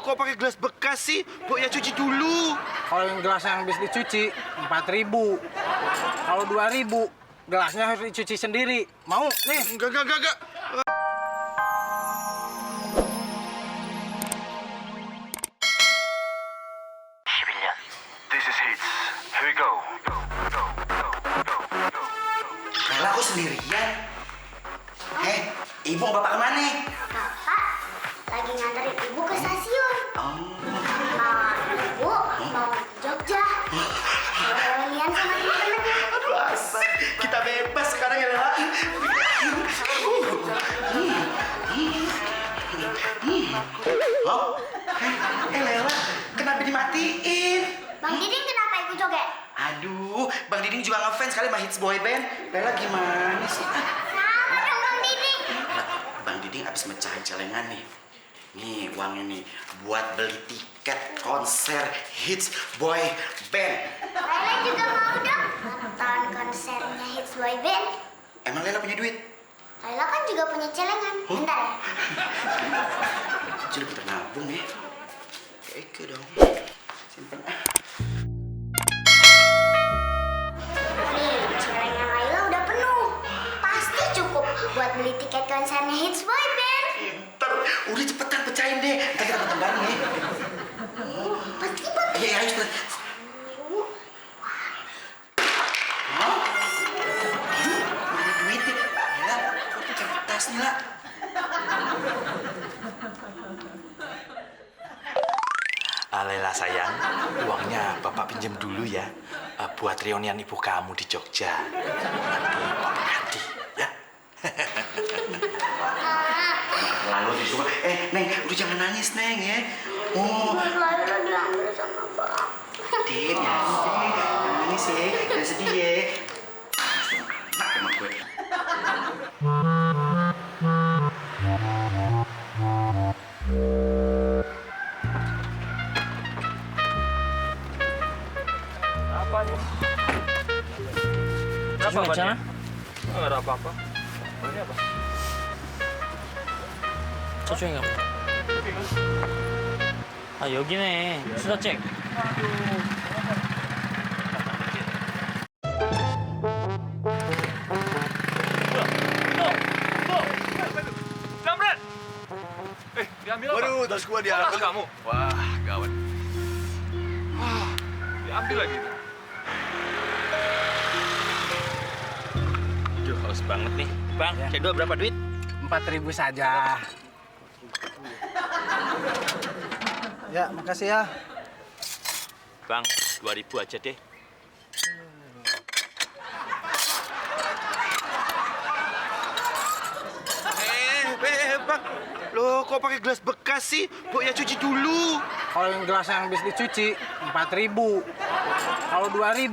kok pakai gelas bekas sih? Bu, ya cuci dulu. Kalau yang gelas yang habis dicuci 4.000. Kalau 2.000, gelasnya harus dicuci sendiri. Mau nih? Enggak. This is hits. Here we go. Lela kok sendirian? Ibu bapak kemana? Bapak lagi nganterin ibu ke stasiun. Ibu mau ke Jogja. Lian sama temen-temennya. Aduh asik, kita bebas sekarang ya Lela. Lela, kenapa dimatiin? Bang Diding kenapa ikut joget? Aduh, Bang Diding juga ngefans kali sama hits boy band. Lela gimana sih? Sama dong Bang Diding. Bang Diding abis mecahin celengan nih. Nih uangnya nih buat beli tiket konser hits boy band. Laila juga mau dong nonton konsernya Hits Boy Band. Emang Lela punya duit? Laila kan juga punya celengan. Bentar ya. Jadi putar nabung ya. Eke dong. Simpen ah. Nih, celengan Laila udah penuh. Pasti cukup buat beli tiket konsernya Hits Boy Band. Pinter. Udah cepetan pecahin deh. Ntar kita nonton bareng ya. Pasti. Iya, ayo cepetan. Hah? Aduh, mana duitnya? Lela, kok pecahin kertas nih, lah? Lela sayang, uangnya Bapak pinjam dulu ya. Buat reunian ibu kamu di Jogja. Nanti Bapak ganti, ya. Lalu itu, Neng, udah jangan nangis, Neng, ya. Oh, Laila diambil sama Bang. Din, jangan nangis ya, jangan sedih ya. Enak emang gue. Apa nih? Berapa bacanya? Enggak ada apa-apa. Ini apa? 저쪽인가 보다. 아 여기네. 수다쟁. Jamret! Diambil apa? Waduh, tas gua diambil. Tas kamu? Wah, gawat. Diambil lagi itu. Aduh, haus banget nih. Bang, cendol berapa duit? 4.000 saja. Ya, makasih ya. Bang, 2.000 aja deh. Bang. Loh, kok pakai gelas bekas sih? Bu, ya cuci dulu. Kalau yang gelas yang habis dicuci 4.000. Kalau 2.000,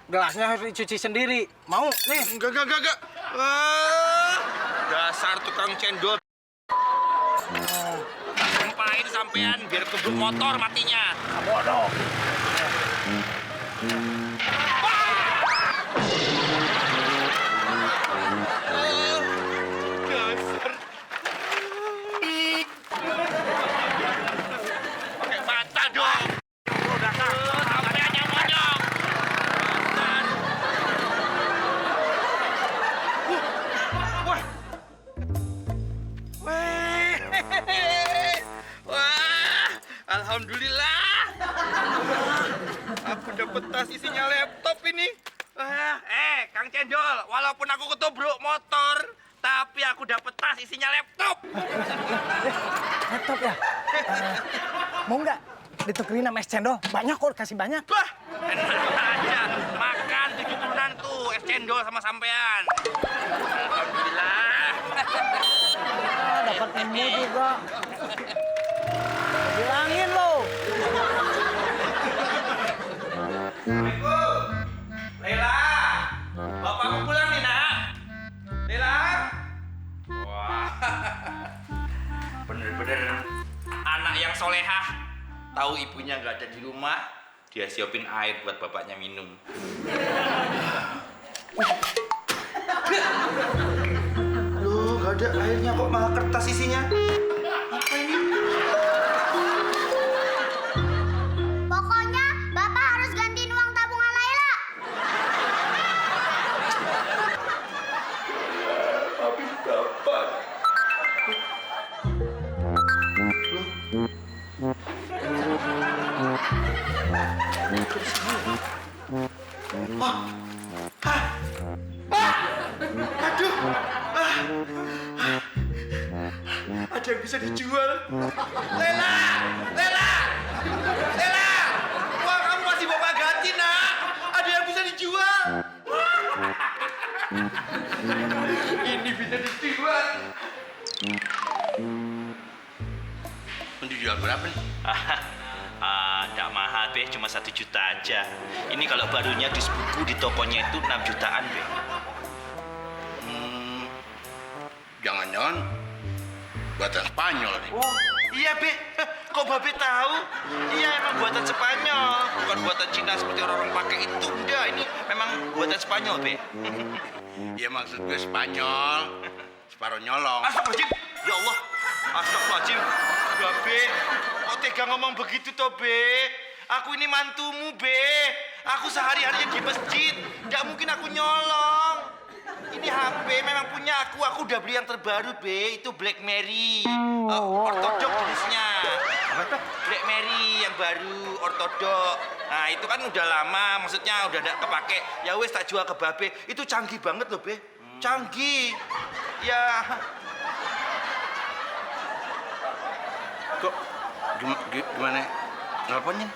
gelasnya harus dicuci sendiri. Mau nih? Enggak. Dasar tukang cendol. Sumpahin sampean biar kebluk motor matinya. Bodoh. Pakai mata dong. Dasar sampean yang monyong. Wah, alhamdulillah. Aku dapat tas isinya laptop ini. Kang Cendol, walaupun aku ketubruk motor, tapi aku dapet tas isinya laptop. Laptop ya? Mau nggak ditukerin sama es cendol? Banyak kok, kasih banyak. Bah, enak aja. Makan 7 turunan tuh es cendol sama sampean. Alhamdulillah. Dapat ilmu juga. Bilangin lo. Lela, bapakmu pulang nih, Nak. Lela. Wah, bener-bener anak yang solehah. Tahu ibunya nggak ada di rumah, dia siapin air buat bapaknya minum. Loh, nggak ada airnya kok, malah kertas isinya. Apa ini? bisa dijual. Lela! Lela! Lela! Uang kamu masih bapak ganti, nak. Ada yang bisa dijual. Ini bisa dijual. Mau dijual berapa nih? Nggak mahal, Be. Cuma 1 juta aja. Ini kalau barunya di buku di tokonya itu 6 jutaan, Be. Jangan-jangan buatan Spanyol nih. Oh, iya, Be. Kok Babe tahu? Iya, emang buatan Spanyol. Bukan buatan Cina seperti orang-orang pakai itu. Enggak, ini memang buatan Spanyol, Be. Ya maksud gue Spanyol, separuh nyolong. Astagfirullahaladzim. Ya Allah. Astagfirullahaladzim. Babe, kok tega ngomong begitu toh, Be? Aku ini mantumu, Be. Aku sehari-harinya di masjid. Nggak mungkin aku nyolong. Ini HP memang punya aku. Aku udah beli yang terbaru, Be. Itu Blackberry. Ortodok jenisnya. Blackberry yang baru, ortodok. Nah, itu kan udah lama. Maksudnya udah nggak kepake. Ya wes, tak jual ke Babe. Itu canggih banget loh, Be. Canggih. Ya... Kok gimana nelponnya?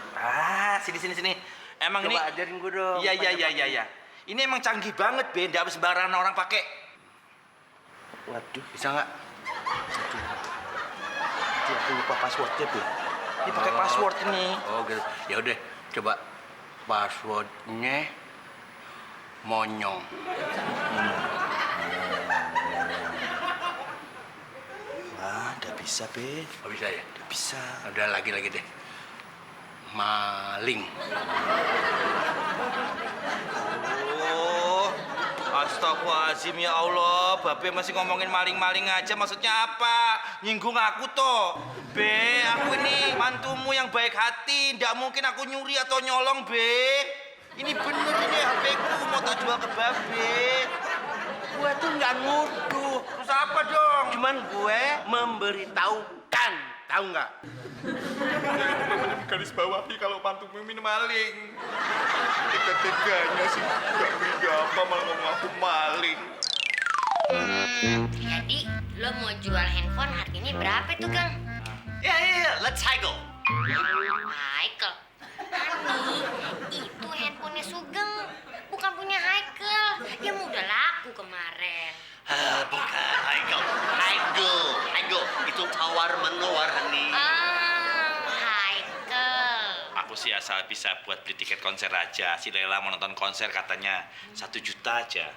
Sini. Emang Coba ini ajarin gue dong. Iya. Ini emang canggih banget, Be. Nggak sembarangan orang pakai. Waduh, bisa nggak? Aku lupa passwordnya, Be. Ini pakai password ini. Oh gitu. Ya udah, coba passwordnya monyong. Wah, nggak bisa, Be. Oh bisa ya? Nggak bisa. Udah lagi deh. Maling. Oh, astagfirullahaladzim, ya Allah. Babe masih ngomongin maling-maling aja. Maksudnya apa? Nyinggung aku toh. Be, aku ini mantumu yang baik hati. Nggak mungkin aku nyuri atau nyolong, Be. Ini bener ini HP-ku. Mau tak jual ke Babe. Gue tuh nggak nuduh. Terus apa dong? Cuman gue memberitahukan. Tahu nggak? Garis bawahi kalau mantumu ini maling. Tega-teganya sih. Gak beda apa malah ngomong aku maling. Jadi lo mau jual handphone harganya berapa tuh, Kang? Ya, let's haggle. Michael, Hani, itu handphonenya Sugeng, bukan punya Michael. Yang udah laku kemarin. Bukan haggle. Itu tawar-menawar, Hani. Michael. Aku sih asal bisa buat beli tiket konser aja. Si Lela mau nonton konser katanya 1 juta aja.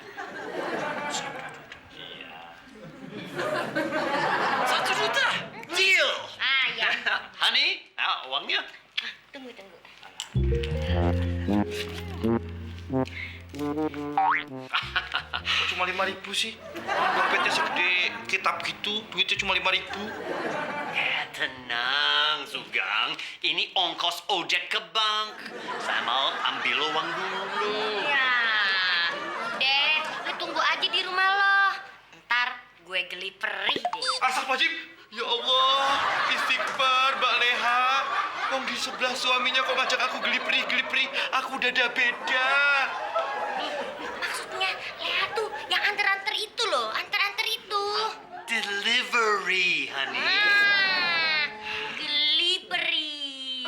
1 juta. Deal. Ya. Hani, uangnya? Tunggu. Kok cuma 5.000 sih? Dompetnya segede kitab gitu, duitnya cuma 5.000. Tenang, Sugeng. Ini ongkos ojek ke bank. Saya mau ambil uang dulu. Ya. Udah, lu tunggu aja di rumah lo. Ntar gue geli perih deh. Astagfirullahaladzim. Ya Allah, istighfar, Mbak Leha. Wong di sebelah suaminya kok ngajak aku gelipri. Aku udah ada beda. Maksudnya Lea tuh yang anter-anter itu loh, anter-anter itu. Delivery, honey. Geli perih.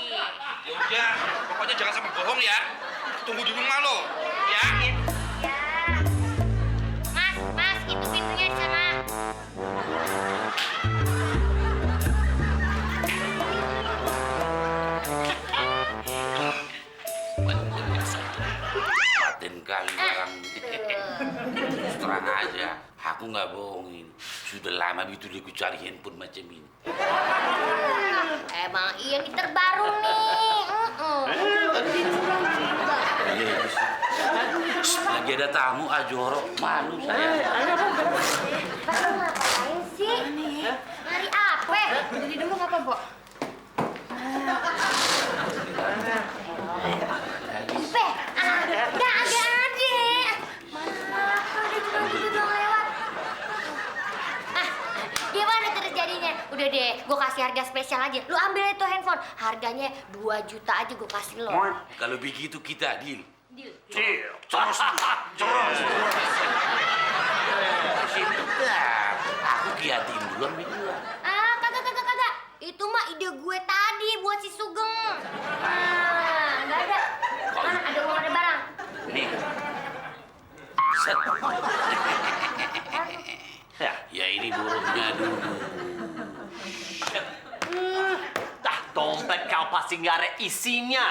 Ya udah, pokoknya jangan sampai bohong ya. Tunggu di rumah lo, ya. Mas, itu pintunya di sana. Paten kali orang. Terus terang aja, aku nggak bohongin. Sudah lama gitu dia cari handphone macam ini. Emang iya nih terbaru nih. Lagi ada tamu Ajorok, malu saya. Bapak ngapain sih? Nyari apa? Jadi dulu ngapa, Bo? Upe, nggak ada. Mana? Udah gitu dong lewat. Dia mana terjadinya? Udah deh, gue kasih harga spesial aja. Lu ambil itu handphone, harganya 2 juta aja gue kasih lo. Kalau begitu kita deal. Deal. Terus. Bentar, aku kiatin duluan berdua. Kagak Itu mah ide gue tadi buat si Sugeng. Nah, nggak ada. Mana ada uang ada barang? Nih. Set. Ya ini burungnya dulu. Dah dompet kau pasti nggak ada isinya.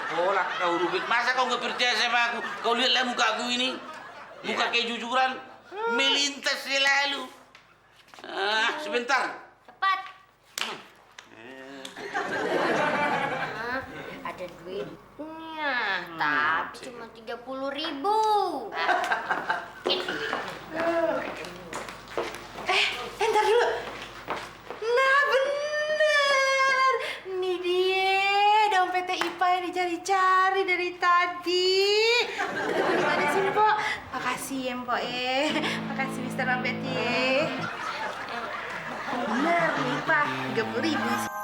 Pola kau Rubik, masa kau nggak percaya sama aku? Kau lihatlah muka aku ini, muka kayak jujuran, melintas selalu. Ah, sebentar. Cepat. Ada duitnya, tapi cuma 30.000. Entar dulu. Nah, bener. Ini dia dompetnya Ipa yang dicari-cari dari tadi. Ketemu di mana sih, Mpok? Makasih ya, Mpok ya. Makasih, Mister Dompet ya. Bener nih, Pak. 30.000.